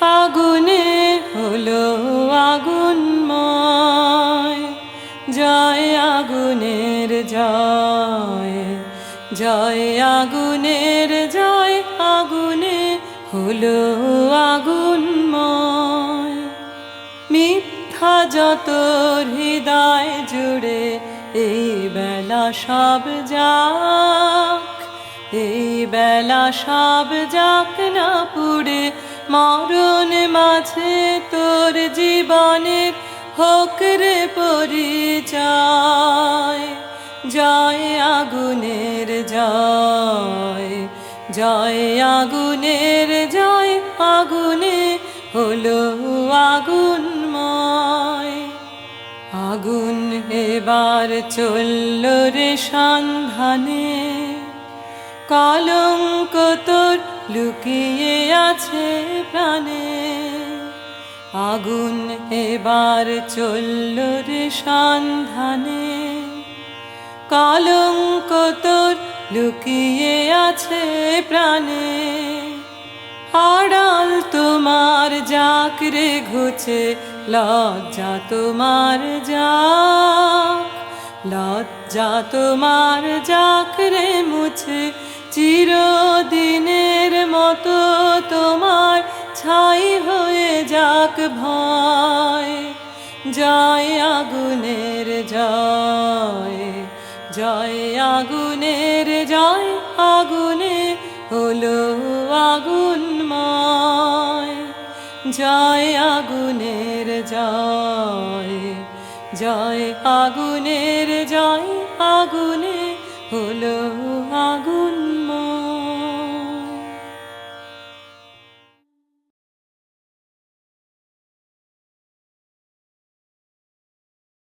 আগুনে হলো আগুনময়, জয় আগুনের জয়, জয় আগুনের জয়, আগুনে হলো আগুনময়। মিথ্যা যত হৃদয় জুড়ে এই বেলা সব যাক, এই বেলা সব যাক না পুড়ে, মরণ মাঝে তোর জীবনের হোক রে পরিচয়। জয় আগুনের জয়, জয় আগুনের জয়, আগুনে হলো আগুনময়। আগুন এবার চলল রে সন্ধানে, কলঙ্ক তোর লুকিয়ে আছে প্রাণে। আগুন এবার চলল রে সন্ধানে, কলঙ্ক তোর লুকিয়ে আছে প্রাণে। আড়াল তোমার যাক রে ঘুচে, লজ্জা তোমার যাক, লজ্জা তোমার যাক রে মুছে, চিরদিনের মতো তোমার ছাই হয়ে যাক ভয়। জয় আগুনের জয়, জয় আগুনের জয়, আগুনে হলো আগুনময়। জয় আগুনের জয়, জয় আগুনের জয়, আগুনে